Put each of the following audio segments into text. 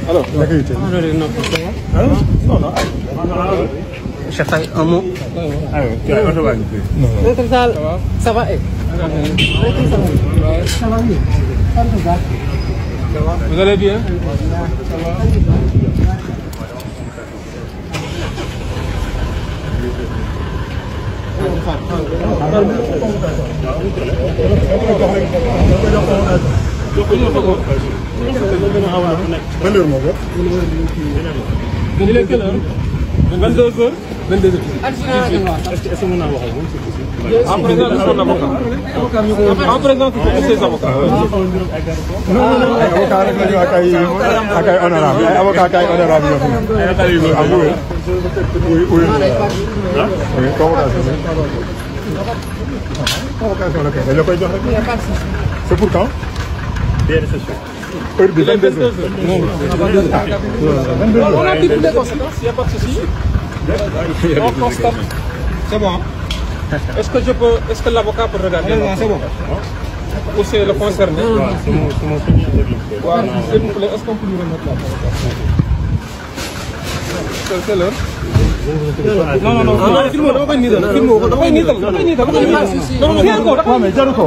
Alors, non. Chef Faye, un mot. Ça va. Vous allez bien? Il est quelle heure? 22h. 22h. Est-ce que mon avocat en présence de son avocat. En présence de ses avocats. Non, avocat rek la ñu akay honorable. Avocat kay honorable. Oui. Convocation la kay dañ la koy jox rek. C'est pour quand? Heure bi 22h. On a dit toutes les conséquences, il n'y a pas de souci. On constate. C'est bon. Est-ce que l'avocat peut regarder? C'est bon. Ou c'est le concerné? C'est mon seigneur. S'il vous plaît, est-ce qu'on peut lui remettre la convocation? C'est l'heure. Non, filme dama koy niital. Non, mais jaru ko.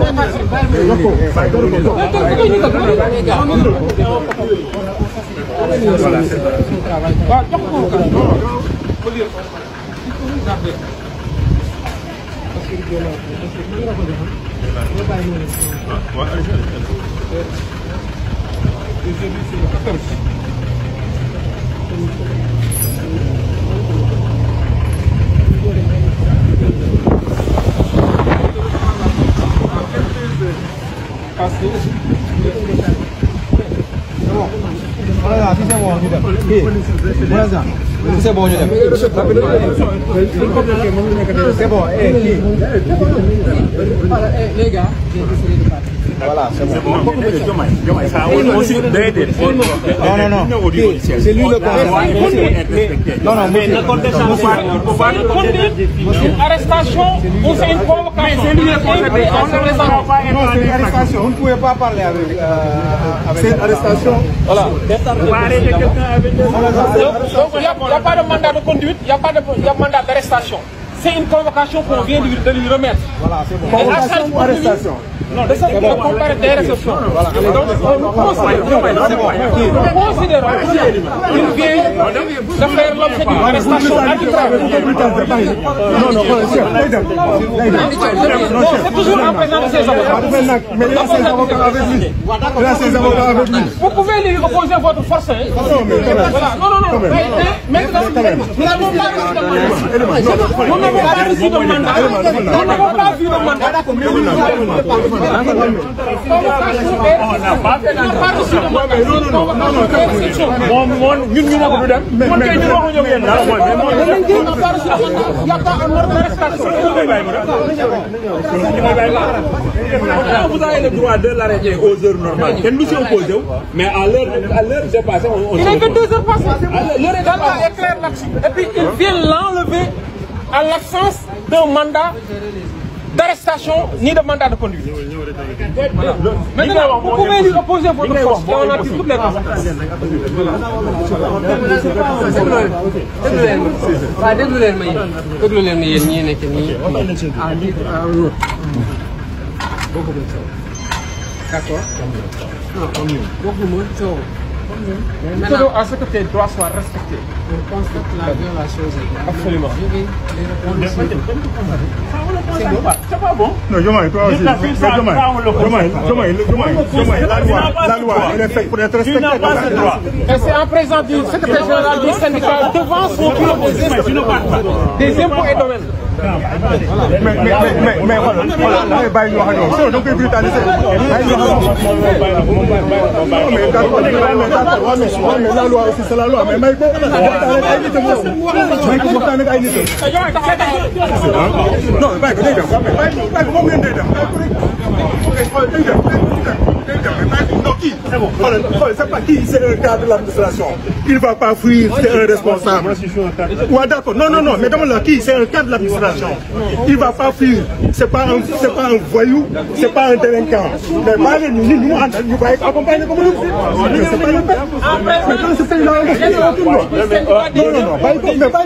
C'est bon, ñu dem. C'est bon. Les gars, j'ai décidé de partir. Voilà, c'est bon. Non. C'est lui le Non, mais ne contestez pas. Une arrestation ou c'est une convocation? Mais c'est lui le concerné. Non, c'est une arrestation. Vous ne pouvez pas parler avec cette arrestation. Voilà. On va arrêter quelqu'un avec des... Donc il n'y a pas de mandat de conduite, il n'y a pas de mandat d'arrestation. C'est une convocation qu'on vient de lui remettre. Voilà, c'est bon. Convocation ou arrestation? Non, de ça, on compare des réceptions. Donc, nous considérons qu'il vient de faire l'objet d'une arrestation arbitraire. Non, c'est toujours en présence de ses avocats. Mais il y a ses avocats avec lui. Il a ses avocats avec lui. Vous pouvez lui opposer votre force. Non. Maintenant, nous n'avons pas reçu de mandat. Nous n'avons pas vu de mandat. Vous avez le droit de l'arrêter aux heures normales. Nous sommes opposés, mais à l'heure dépassée, on il est 22h passées. L'heure est claire là-dessus. Et puis ils viennent l'enlever à l'absence d'un mandat d'arrestation ni de mandat de conduite. Voilà. Maintenant, vous pouvez lui opposer votre force. Et on a dit toutes les conséquences. Maintenant, à ce que tes droits soient respectés. On constate la violation. Absolument. C'est pas bon. Non, Diomaye, toi aussi. Diomaye, la loi, elle est faite pour être respectée. Et c'est en présence du secrétaire général du syndicat devant son bureau des impôts et domaines. Mais voilà, bàyyi ñu wax ak ñoom sinon da nga koy brutaliser bàyyi ñu wax mais la loi aussi c'est la loi mais may ko waxtaan ak ay nit non bàyyi ko day dem bàyyi ko moom ngeen day dem Non, qui? C'est pas qui, c'est un cadre de l'administration. Il ne va pas fuir, c'est un responsable. Moi, je suis un cadre. Ouais, d'accord. Non, mais demande-le qui? C'est un cadre de l'administration. Il ne va pas fuir. C'est pas un voyou, c'est pas un délinquant. Mais malgré nous, nous va être accompagnés comme nous. C'est pas le fait. Mais dans ce pays-là, non, mais pas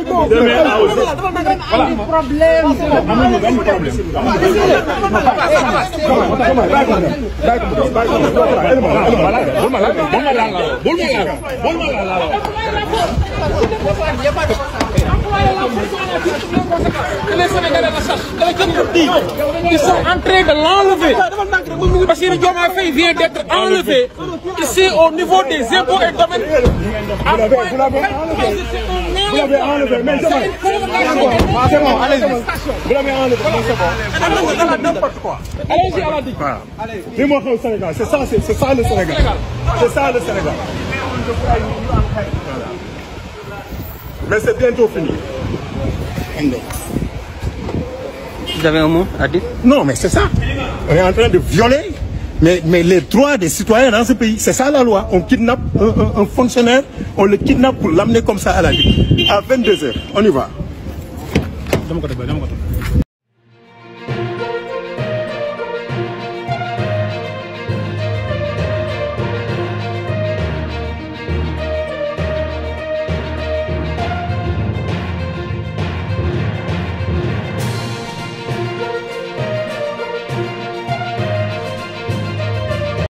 Les Sénégalais la sachent. Ils sont en train de l'enlever. Bassirou Diomaye Faye vient d'être enlevé ici au niveau des impôts et domaines. Vous l'avez enlevé, mais c'est bon, allez-y. Vous l'avez enlevé, c'est bon. N'importe quoi. Allez-y à la digue. Dis-moi au Sénégal, c'est ça le Sénégal. C'est ça le Sénégal. Mais c'est bientôt fini. Vous avez un mot à dire? Non, mais c'est ça. On est en train de violer mais les droits des citoyens dans ce pays. C'est ça la loi. On kidnappe un fonctionnaire, on le kidnappe pour l'amener comme ça à la vie. À 22h. On y va.